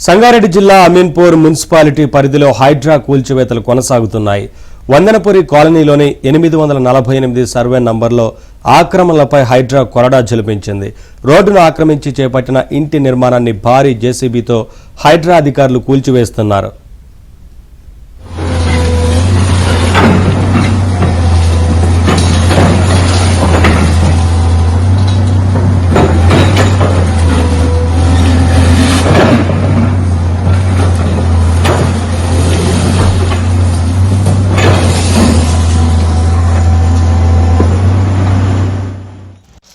సంగారెడ్డి జిల్లా అమీన్పూర్ మున్సిపాలిటీ పరిధిలో హైడ్రా కూల్చివేతలు కొనసాగుతున్నాయి. వందనపురి కాలనీలోని 848 సర్వే నంబర్లో ఆక్రమణలపై హైడ్రా కొరడా జలిపించింది. రోడ్డును ఆక్రమించి చేపట్టిన ఇంటి నిర్మాణాన్ని భారీ జేసీబీతో హైడ్రా అధికారులు కూల్చివేస్తున్నారు.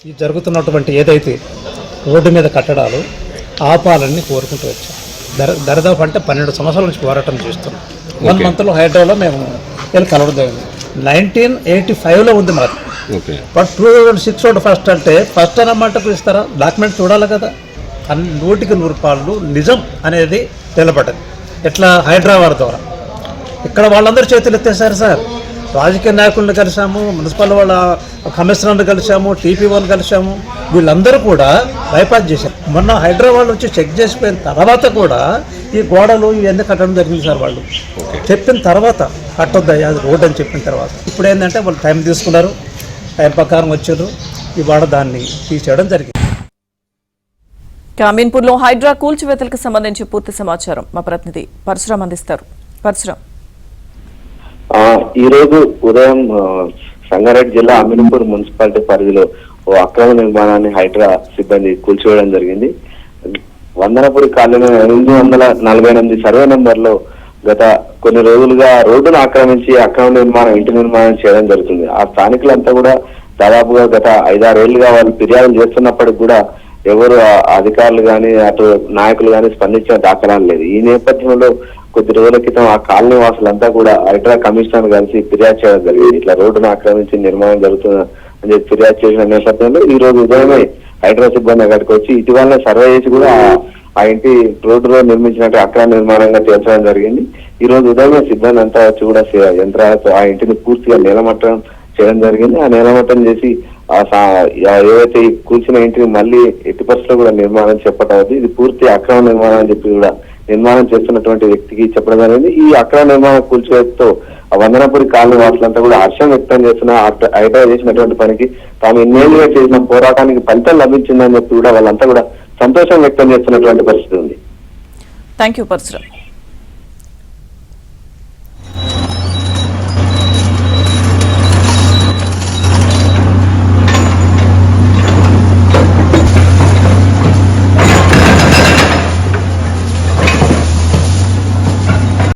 ఈ జరుగుతున్నటువంటి ఏదైతే రోడ్డు మీద కట్టడాలు ఆపాలని కోరుకుంటూ వచ్చాం. దరిదాపు అంటే 12 సంవత్సరాల నుంచి పోరాటం చేస్తున్నాం. 1 మంత్లో హైడ్రాలో మేము వెళ్ళి కలవడం 1985లో ఉంది మాది. బట్ 2006 రోడ్ ఫస్ట్ అంటే ఫస్ట్ అన్నమాటకు ఇస్తారా? డాక్యుమెంట్ చూడాలి కదా. 100కి 100 నిజం అనేది నిలబడ్డది. ఎట్లా హైదరాబాద్ ద్వారా ఇక్కడ వాళ్ళందరూ చేతులు ఎత్తేసారు సార్. రాజకీయ నాయకులను కలిసాము, మున్సిపల్ వాళ్ళ కమిషనర్ని కలిసాము, టీపీ వాళ్ళు కలిసాము. వీళ్ళందరూ కూడా బైపాస్ చేశారు. మొన్న హైదరాబాద్ వచ్చి చెక్ చేసిపోయిన తర్వాత కూడా ఈ గోడలు ఇవన్నీ కట్టడం జరిగింది సార్. వాళ్ళు చెప్పిన తర్వాత కట్టొద్దా అది రోడ్ అని చెప్పిన తర్వాత ఇప్పుడు ఏంటంటే వాళ్ళు టైం తీసుకున్నారు, టైం ప్రకారం వచ్చారు. ఇవాళ దాన్ని తీసేయడం జరిగింది. అమీన్పూర్లో హైడ్రా కూల్చివేతలకు సంబంధించి పూర్తి సమాచారం మా ప్రతినిధి పరశురామ్ అందిస్తారు. పరశురామ్, ఈ రోజు ఉదయం సంగారెడ్డి జిల్లా అమీన్పూర్ మున్సిపాలిటీ పరిధిలో ఓ అక్రమ నిర్మాణాన్ని హైడ్రా సిబ్బంది కూల్చివేయడం జరిగింది. వందనపురి కాలనీ 848 సర్వే నంబర్లో గత కొన్ని రోజులుగా రోడ్డును ఆక్రమించి అక్రమ నిర్మాణం ఇంటి నిర్మాణం చేయడం జరుగుతుంది. ఆ స్థానికులంతా కూడా దాదాపుగా గత 5-6 ఏళ్లుగా వాళ్ళు ఫిర్యాదులు చేస్తున్నప్పటికి కూడా ఎవరు అధికారులు కానీ అటు నాయకులు కానీ స్పందించిన దాఖలాలు లేదు. ఈ నేపథ్యంలో కొద్ది రోజుల క్రితం ఆ కాలనీ వాసులంతా కూడా హైడ్రా కమిషనర్ కలిసి ఫిర్యాదు చేయడం జరిగింది. ఇట్లా రోడ్డును ఆక్రమించి నిర్మాణం జరుగుతుంది అని చెప్పి ఫిర్యాదు చేసిన నేపథ్యంలో ఈ రోజు ఉదయమే హైడ్రా సిబ్బంది అక్కడికి వచ్చి ఇటీవలనే సర్వే చేసి కూడా ఆ ఇంటి రోడ్డులో నిర్మించినట్టు అక్రమ నిర్మాణంగా చేర్చడం జరిగింది. ఈ రోజు ఉదయమే సిబ్బంది అంతా వచ్చి కూడా యంత్రాలతో ఆ ఇంటిని పూర్తిగా నేలమట్టడం చేయడం జరిగింది. ఆ నేలమట్టం చేసి ఏవైతే కూల్చిన ఇంటిని మళ్ళీ ఎట్టి పరిస్థితుల్లో కూడా నిర్మాణం చెప్పటం అవుతుంది. ఇది పూర్తి అక్రమ నిర్మాణం అని చెప్పి కూడా నిర్మాణం చేస్తున్నటువంటి వ్యక్తికి చెప్పడం జరిగింది. ఈ అక్రమ నిర్మాణ కూల్చివేతతో వందనపురి కాలనీ వాసులంతా కూడా హర్షం వ్యక్తం చేస్తున్న హైడ్రా చేసినటువంటి పనికి తాము ఇన్నేళ్లుగా చేసిన పోరాటానికి ఫలితం లభించిందని చెప్పి కూడా వాళ్ళంతా కూడా సంతోషం వ్యక్తం చేస్తున్నటువంటి పరిస్థితి ఉంది. థాంక్యూ పరశురామ్.